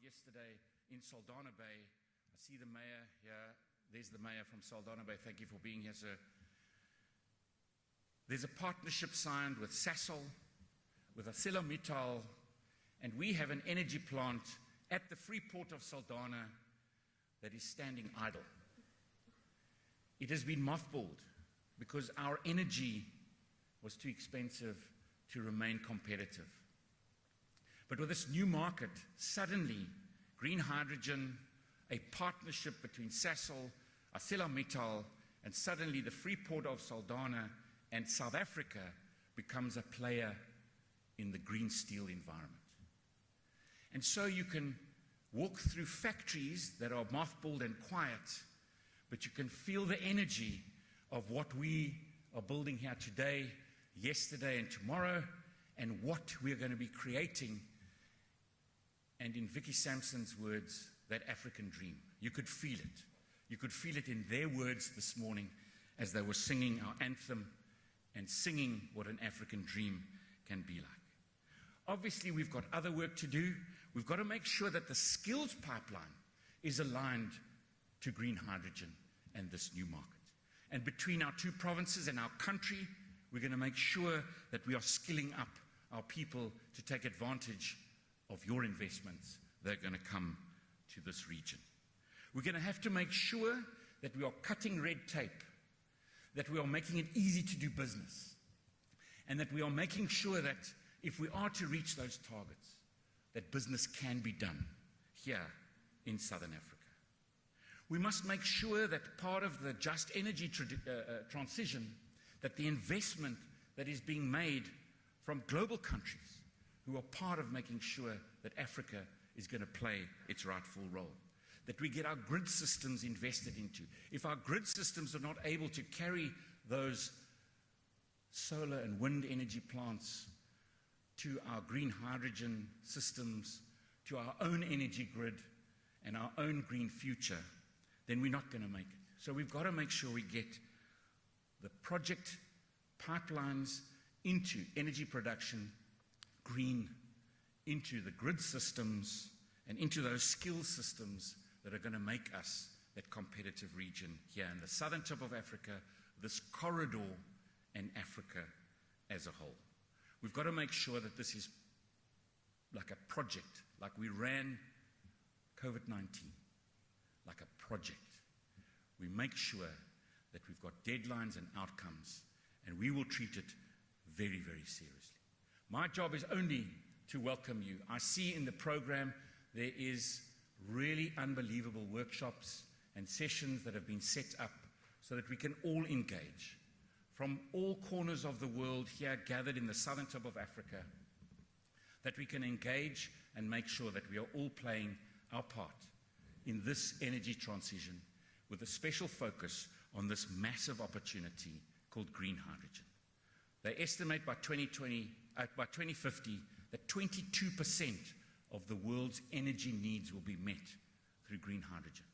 yesterday in Saldanha Bay. I see the mayor here. There's the mayor from Saldanha Bay. Thank you for being here, sir. There's a partnership signed with Sasol, with ArcelorMittal, and we have an energy plant at the free port of Saldanha that is standing idle. It has been mothballed because our energy was too expensive to remain competitive. But with this new market, suddenly green hydrogen, a partnership between Sasol, ArcelorMittal, and suddenly the free port of Saldanha and South Africa becomes a player in the green steel environment. And so you can walk through factories that are mothballed and quiet, but you can feel the energy of what we are building here today, yesterday and tomorrow, and what we're going to be creating. And in Vicky Sampson's words, that African dream. You could feel it. You could feel it in their words this morning as they were singing our anthem and singing what an African dream can be like. Obviously, we've got other work to do. We've got to make sure that the skills pipeline is aligned to green hydrogen and this new market. And between our two provinces and our country, we're going to make sure that we are skilling up our people to take advantage of your investments that are going to come to this region. We're going to have to make sure that we are cutting red tape, that we are making it easy to do business, and that we are making sure that if we are to reach those targets, that business can be done here in Southern Africa. We must make sure that part of the just energy transition, that the investment that is being made from global countries who are part of making sure that Africa is going to play its rightful role, that we get our grid systems invested into. If our grid systems are not able to carry those solar and wind energy plants to our green hydrogen systems, to our own energy grid and our own green future, then we're not going to make it. So we've got to make sure we get the project pipelines into energy production, green, into the grid systems, and into those skill systems that are going to make us that competitive region here in the southern tip of Africa, this corridor, and Africa as a whole. We've got to make sure that this is like a project, like we ran COVID-19, like a project. We make sure that we've got deadlines and outcomes, and we will treat it very, very seriously. My job is only to welcome you. I see in the program there is really unbelievable workshops and sessions that have been set up so that we can all engage from all corners of the world here gathered in the southern tip of Africa, that we can engage and make sure that we are all playing our part in this energy transition with a special focus on this massive opportunity called green hydrogen. They estimate by 2050 that 22% of the world's energy needs will be met through green hydrogen.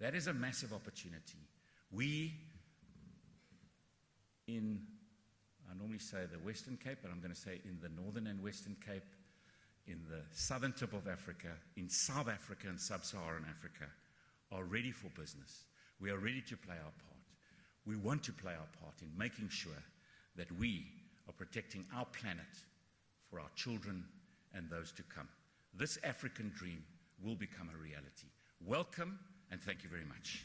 That is a massive opportunity. We I normally say the Western Cape, but I'm going to say in the Northern and Western Cape, in the southern tip of Africa, in South Africa and Sub-Saharan Africa, are ready for business. We are ready to play our part. We want to play our part in making sure that we are protecting our planet for our children and those to come. This African dream will become a reality. Welcome, and thank you very much.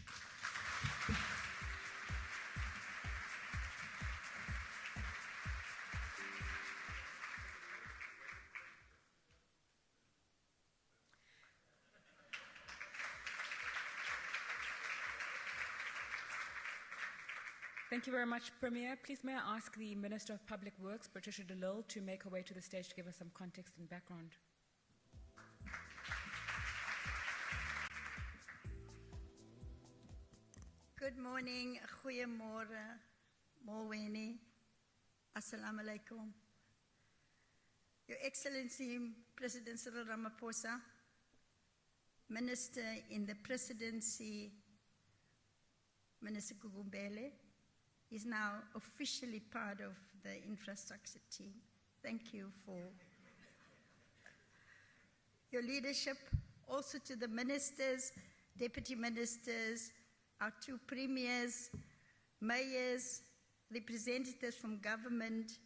Thank you very much, Premier. Please may I ask the Minister of Public Works, Patricia de Lille, to make her way to the stage to give us some context and background. Good morning, goeiemorgen, molweni, assalamu alaikum. Your Excellency, President Cyril Ramaphosa, Minister in the Presidency, Minister Gugumbele, is now officially part of the infrastructure team. Thank you for your leadership also to the ministers, deputy ministers, our two premiers, mayors, representatives from government,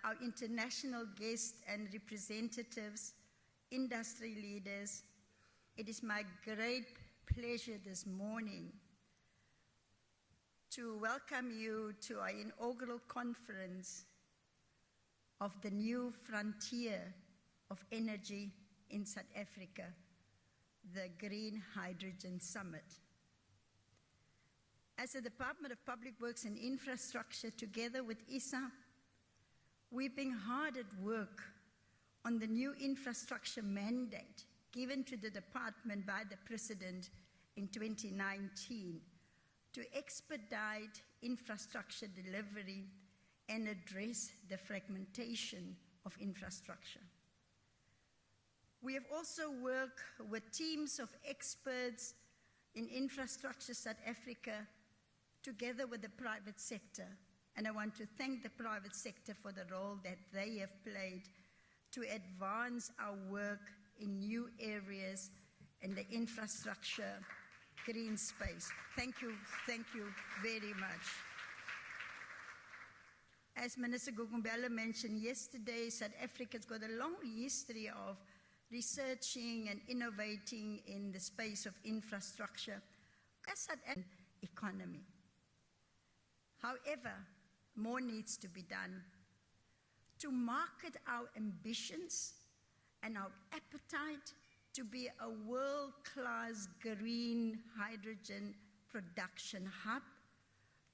our international guests and representatives, industry leaders. It is my great pleasure this morning to welcome you to our inaugural conference of the new frontier of energy in South Africa, the Green Hydrogen Summit. As the Department of Public Works and Infrastructure, together with ISA, we've been hard at work on the new infrastructure mandate given to the department by the President in 2019 to expedite infrastructure delivery and address the fragmentation of infrastructure. We have also worked with teams of experts in infrastructure South Africa together with the private sector, and I want to thank the private sector for the role that they have played to advance our work in new areas in the infrastructure green space. Thank you very much. As Minister Gugumbela mentioned yesterday, South Africa's got a long history of researching and innovating in the space of infrastructure as South African economy. However, more needs to be done to market our ambitions and our appetite to be a world-class green hydrogen production hub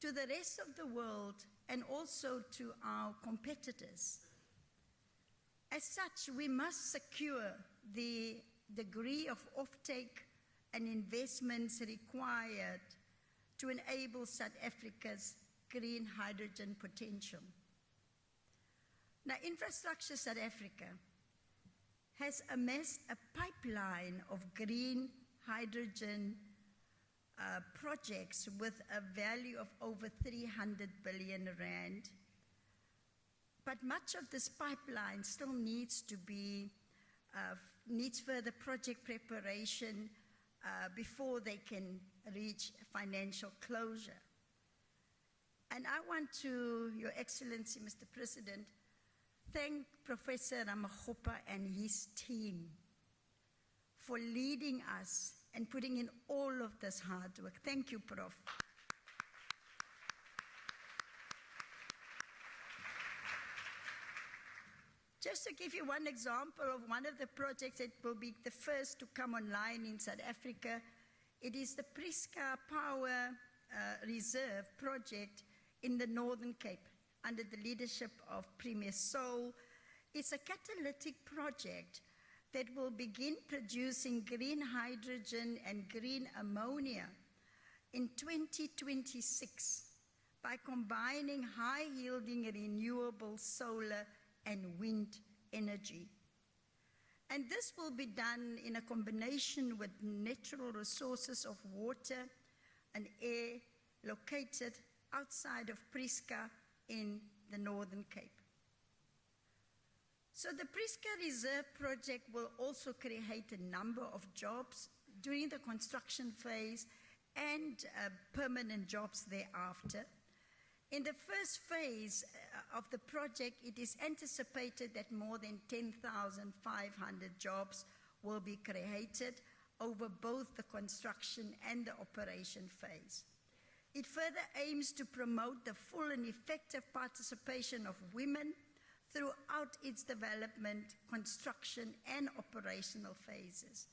to the rest of the world and also to our competitors. As such, we must secure the degree of offtake and investments required to enable South Africa's green hydrogen potential. Now, Infrastructure South Africa has amassed a pipeline of green hydrogen projects with a value of over 300 billion rand. But much of this pipeline still needs to be, needs further project preparation before they can reach financial closure. And I want to, Your Excellency, Mr. President, thank Professor Ramaphosa and his team for leading us and putting in all of this hard work. Thank you, Prof. Just to give you one example of one of the projects that will be the first to come online in South Africa, it is the Presidency Power Reserve project in the Northern Cape under the leadership of Premier Sol. It's a catalytic project that will begin producing green hydrogen and green ammonia in 2026 by combining high-yielding renewable solar and wind energy. And this will be done in a combination with natural resources of water and air located outside of Presidency in the Northern Cape. So the Presidency Reserve project will also create a number of jobs during the construction phase and permanent jobs thereafter. In the first phase of the project, it is anticipated that more than 10,500 jobs will be created over both the construction and the operation phase. It further aims to promote the full and effective participation of women throughout its development, construction, and operational phases.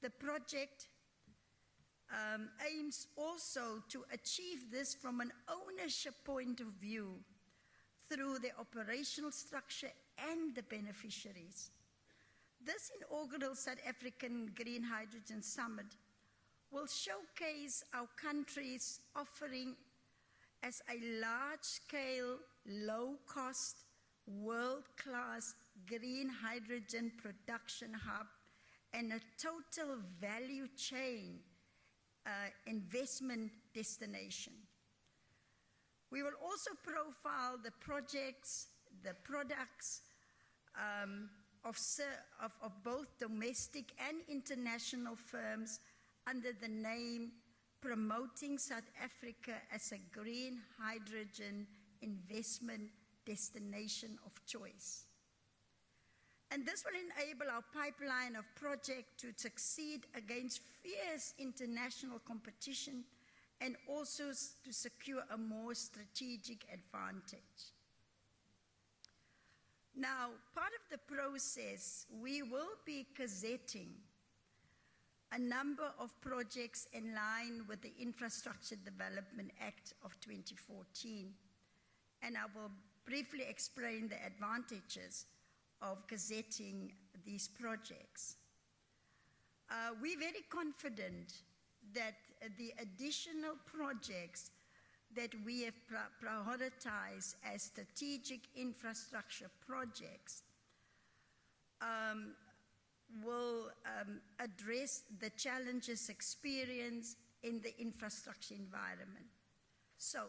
The project aims also to achieve this from an ownership point of view through the operational structure and the beneficiaries. This inaugural South African Green Hydrogen Summit will showcase our country's offering as a large-scale, low-cost, world-class green hydrogen production hub and a total value chain investment destination. We will also profile the projects, the products, of both domestic and international firms under the name Promoting South Africa as a Green Hydrogen Investment Destination of Choice. And this will enable our pipeline of projects to succeed against fierce international competition and also to secure a more strategic advantage. Now, part of the process, we will be gazetting a number of projects in line with the Infrastructure Development Act of 2014, and I will briefly explain the advantages of gazetting these projects. We're very confident that the additional projects that we have prioritized as strategic infrastructure projects will address the challenges experienced in the infrastructure environment. So,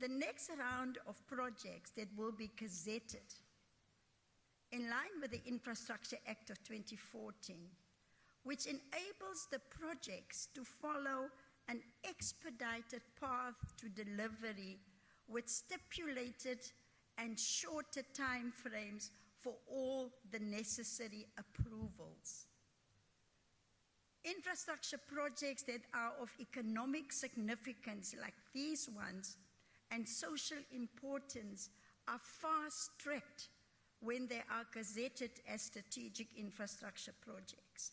the next round of projects that will be gazetted in line with the Infrastructure Act of 2014, which enables the projects to follow an expedited path to delivery with stipulated and shorter time frames for all the necessary approvals. Infrastructure projects that are of economic significance like these ones and social importance are fast-tracked when they are gazetted as strategic infrastructure projects.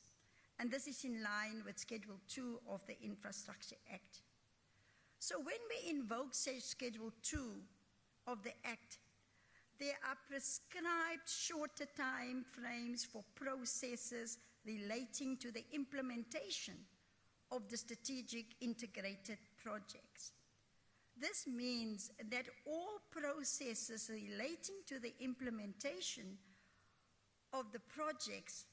And this is in line with Schedule 2 of the Infrastructure Act. So when we invoke Schedule 2 of the Act, there are prescribed shorter time frames for processes relating to the implementation of the strategic integrated projects. This means that all processes relating to the implementation of the projects,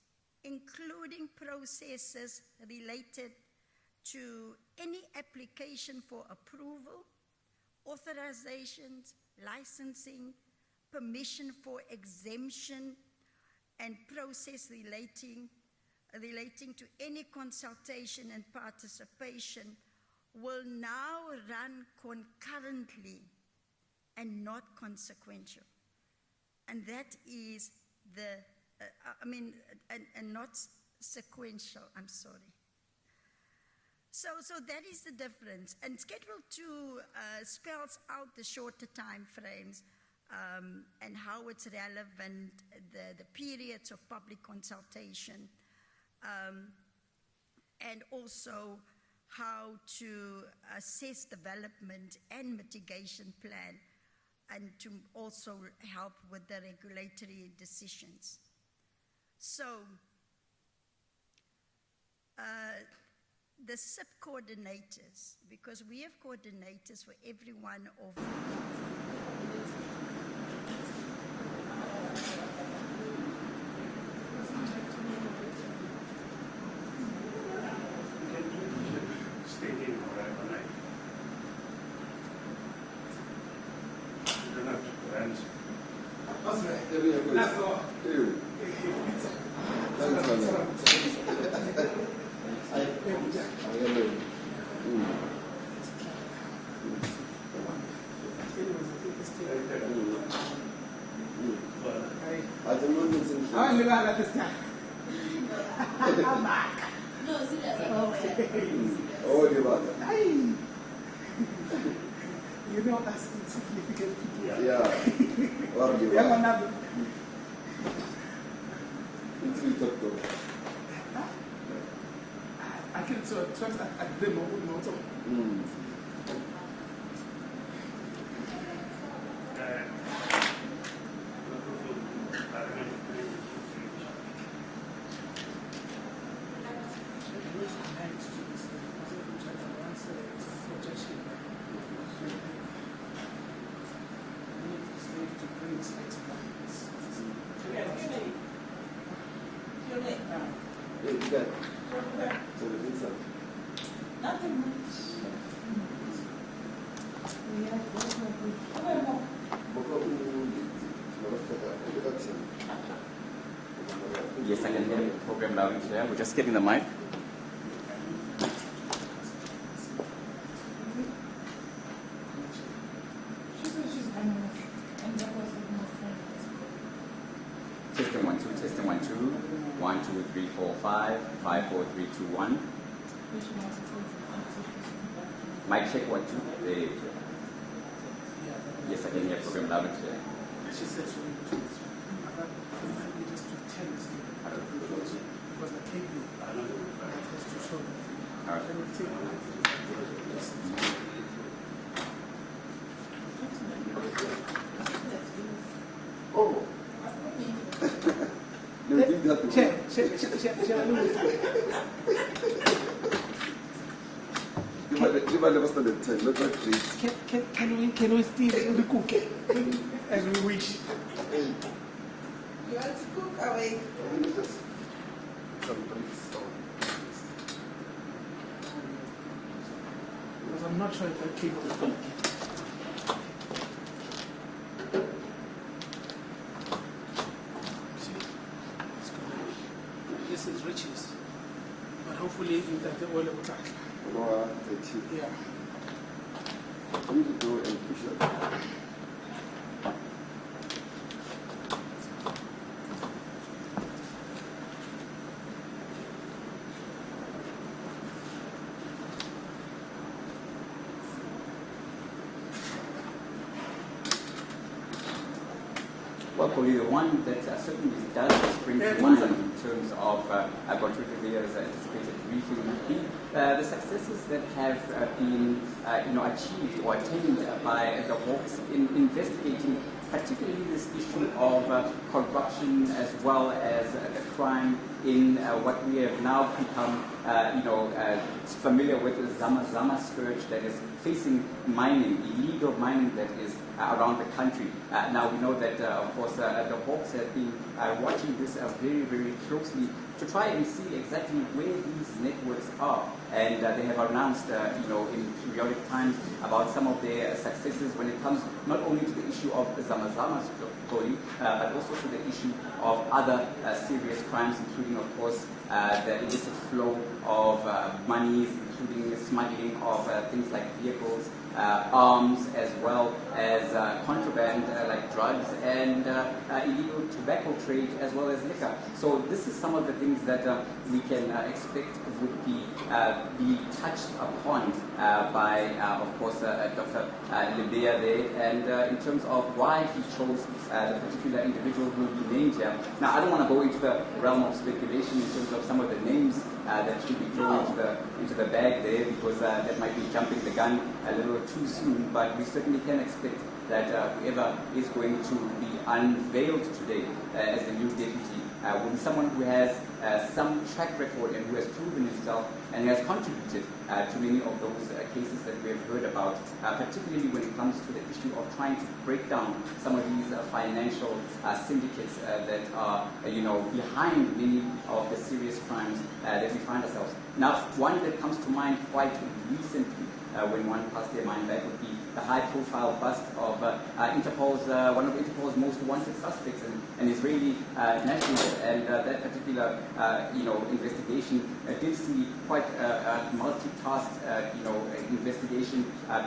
including processes related to any application for approval, authorizations, licensing, permission for exemption, and process relating to any consultation and participation will now run concurrently and not consequential. And that is the, and not sequential, I'm sorry. So that is the difference. And Schedule 2 spells out the shorter time frames and how it's relevant, the periods of public consultation, and also how to assess development and mitigation plan, and to also help with the regulatory decisions. So, the sub-coordinators, because we have coordinators for every one of You know, that's insignificant people. Yeah. I can trust at them also. Nothing much. We have Yes, I can hear the program loud and clear. We're just getting the mic. Testing 1 2, testing 1 2, 1 2 3 4 5 5 4 3 2 1. Mic check 1 2. There you go. Yes, I can hear program loud and clear. She said she wanted to we just took 10 because the cable has to show that. All right. Can we take Oh. No, we didn't have to. Chair, Give us the 10, not like please. can we still cook it as we wish? You want to cook away? Because I'm not sure if I cable is going. See, it's good. This is riches, but hopefully that the oil will touch. Yeah. We need to go and push it. Well, probably the one that certainly does spring to mind in terms of what Rudy has anticipated briefly would be the successes that have been achieved or attained by the Hawks in investigating particularly this issue of corruption as well as the crime in what we have now become familiar with the Zama scourge that is facing mining, illegal mining that is around the country. Now we know that, of course, the Hawks have been watching this very, very closely to try and see exactly where these networks are. And they have announced, in periodic times about some of their successes when it comes not only to the issue of Zama story, but also to the issue of other serious crimes, including, of course, the illicit flow of monies, including smuggling of things like vehicles, arms, as well as contraband like drugs and illegal tobacco trade, as well as liquor. So this is some of the things that we can expect would be touched upon by, of course, Dr. Libea there, and in terms of why he chose the particular individual who will be named here. Now, I don't want to go into the realm of speculation in terms of some of the names that should be thrown into the bag there, because that might be jumping the gun a little too soon, but we certainly can expect that whoever is going to be unveiled today as the new deputy will be someone who has some track record and who has proven himself and has contributed to many of those cases that we have heard about, particularly when it comes to the issue of trying to break down some of these financial syndicates that are, behind many of the serious crimes that we find ourselves. Now, one that comes to mind quite recently, when one casts their mind back, would be the high-profile bust of one of Interpol's most wanted suspects, an Israeli national, and that particular, investigation did see quite a multitasked, investigation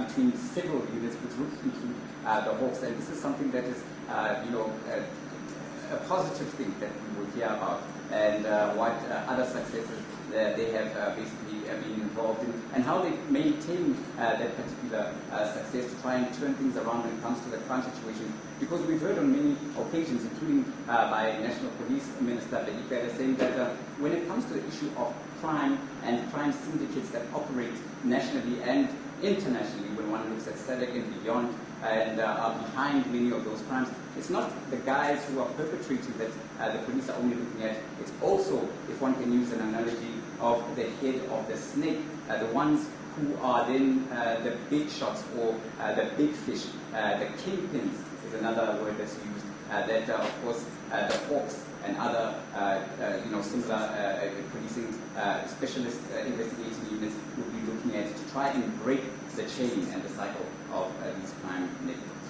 between several units, which would include the Hawks, and this is something that is, a positive thing that we will hear about, and what other successes they have basically been involved in, and how they maintain that particular success to try and turn things around when it comes to the crime situation. Because we've heard on many occasions, including by National Police Minister Belipere, saying that when it comes to the issue of crime and crime syndicates that operate nationally and internationally, when one looks at SADC and beyond, and are behind many of those crimes, it's not the guys who are perpetrating that the police are only looking at. It's also, if one can use an analogy, of the head of the snake, the ones who are then the big shots or the big fish, the kingpins is another word that's used, that of course the Hawks and other similar policing specialist investigating units will be looking at to try and break the chain and the cycle of these crime networks.